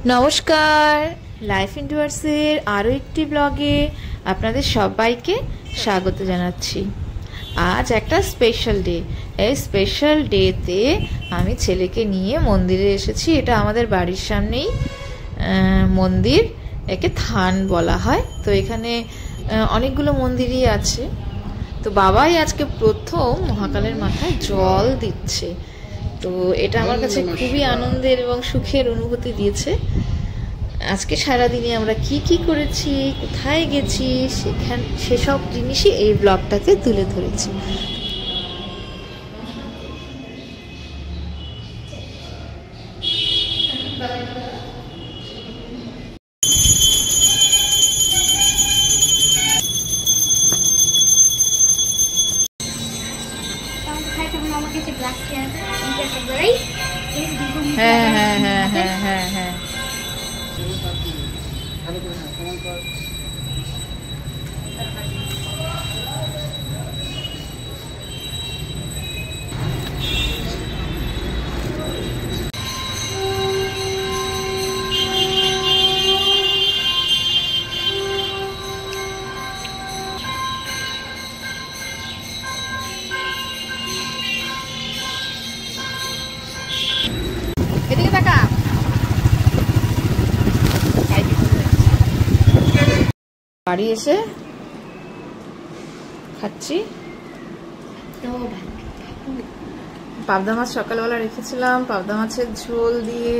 নমস্কার, লাইফ ইন্টুয়ার্সের আরও একটি ব্লগে আপনাদের সবাইকে স্বাগত জানাচ্ছি। আজ একটা স্পেশাল ডে। এই স্পেশাল ডেতে আমি ছেলেকে নিয়ে মন্দিরে এসেছি। এটা আমাদের বাড়ির সামনেই মন্দির, একে থান বলা হয়। তো এখানে অনেকগুলো মন্দিরই আছে। তো বাবাই আজকে প্রথম মহাকালের মাথায় জল দিচ্ছে। তো এটা আমার কাছে খুবই আনন্দের এবং সুখের অনুভূতি দিয়েছে। আজকে সারাদিনে আমরা কি করেছি, কোথায় গেছি, সেসব জিনিসই এই ব্লগটাতে তুলে ধরেছি। হ্যাঁ হ্যাঁ হ্যাঁ হ্যাঁ হ্যাঁ হ্যাঁ এদিকে তাকা। বাড়ি এসে খাচ্ছি পাবদা মাছ। সকালবেলা রেখেছিলাম, পাবদা মাছের ঝোল দিয়ে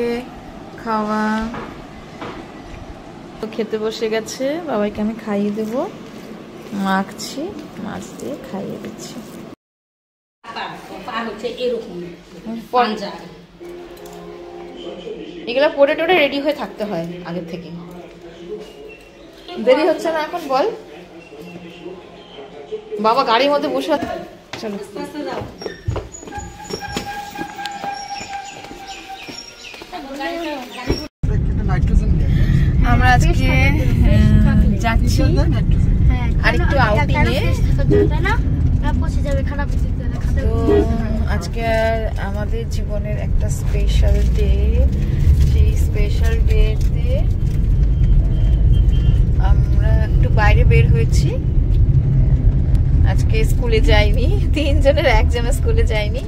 খাওয়া। খেতে বসে গেছে, বাবাইকে আমি খাইয়ে দেব। মাখছি, মাছ দিয়ে খাইয়ে দিচ্ছি। এগুলা পরে টোরে রেডি হয়ে থাকতে হয় আগের থেকে। দেরি হচ্ছে না এখন? বল বাবা, গাড়ির মধ্যে বসে। চলো আমরা আজকে যাচ্ছি আরেকটু আউটিংয়ে। তো আজকে আমাদের জীবনের একটা স্পেশাল ডে। সেই স্পেশাল ডেতে আমরা একটু বাইরে বের হয়েছি। আজকে স্কুলে যাইনি, তিনজনের একজনের স্কুলে যাইনি,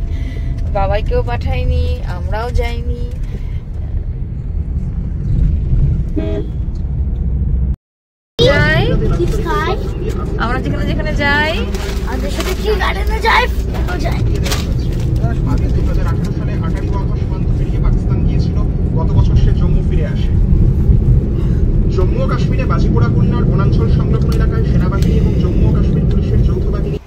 বাবাইকেও পাঠাইনি, আমরাও যাইনি। আমরা যেখানে যেখানে যাই, আমাদের সাথে কি গার্ডেনে যাই, সালে আটারি ওয়াঘা সীমান্ত পেরিয়ে পাকিস্তান গিয়েছিল। গত বছর সে জম্মু ফিরে আসে। জম্মু ও কাশ্মীরে বাজিপুরা কন্যার বনাঞ্চল সংরক্ষণ এলাকায় সেনাবাহিনী এবং জম্মু ও কাশ্মীর পুলিশের যৌথ বাহিনী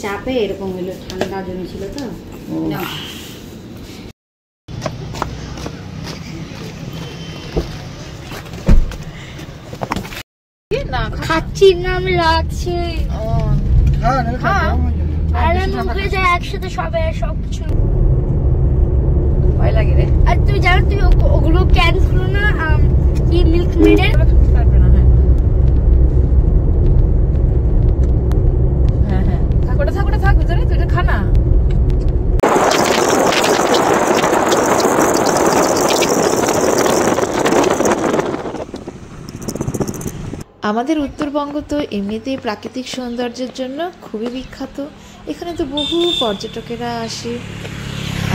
চাপে এরকম হইলো, ঠান্ডা জমেছিল তো। খাচ্ছি না, আমি রাখছি। একসাথে সবকিছু ভয় লাগে রে। আর তুই জানো, তুই ওগুলো ক্যান খুলো না, কি মিল্ক মেডের পারবে না। হ্যাঁ হ্যাঁ থাক, ওটা থাক, ওটা থাক, বুঝলি তুই এটা খা না। আমাদের উত্তরবঙ্গ তো এমনিতেই প্রাকৃতিক সৌন্দর্যের জন্য খুবই বিখ্যাত। এখানে তো বহু পর্যটকেরা আসে।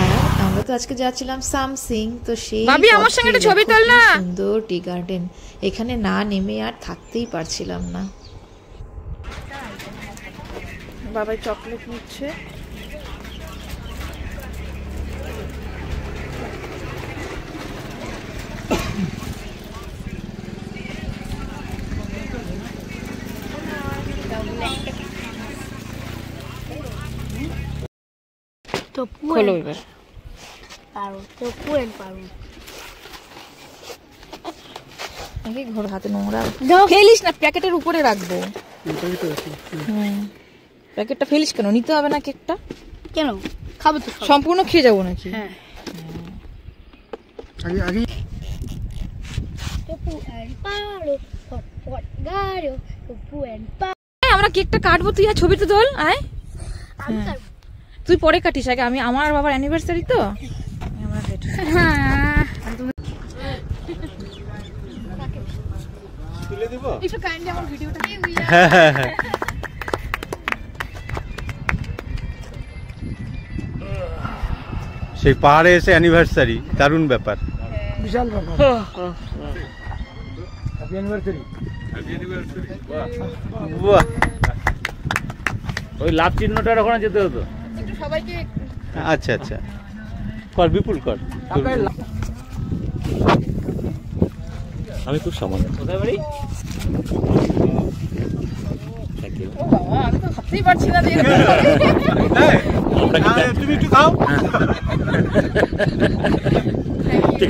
আর আমরা তো আজকে যাচ্ছিলাম সামসিং। তো সেই আমার সঙ্গে একটা ছবি তোল না। সুন্দর টি গার্ডেন, এখানে না নেমে আর থাকতেই পারছিলাম না। বাবাই চকলেট নিচ্ছে। টপু খোলো এবার। পারুল, টপু এন্ড পারুল। নাকি ঘর হাতে নোংরা দাও। ফেলিস না, প্যাকেটের উপরে রাখবো। প্যাকেটটা ফেলিস কেন? নিতে হবে না কেকটা? কেন? খাবো তো সব। সম্পূর্ণ খেয়ে যাবো নাকি? হ্যাঁ। আগে টপু এন্ড পারুল, ফটফট গাড়ো, টপু এন্ড পারুল। আমরা কেকটা কাটবো, তুই আর ছবি তো তোল। আয়, আমি কাটবো। তুই পরে কাটিস, আগে আমি, আমার বাবার অ্যানিভার্সারি তো আমরা কেটে। হ্যাঁ। তুলে দিব। একটু কাইন্ডলি আমার ভিডিওটা সেই পাহাড়ে এসে অ্যানিভার্সারি, দারুণ ব্যাপার। বিশাল ব্যাপার। Happy anniversary. বাহ, ওই লাভ চিহ্নটার ওখানে যেতে হতো। একটু সবাইকে আচ্ছা আচ্ছা, কর বিপুল কর। আমি খুব সামান্য। কোথায় বাড়ি? Thank you. ও বাবা, আমি তো ভাবতেই পারছি না যে এরকম হবে। আমরা কি তুমি একটু খাও।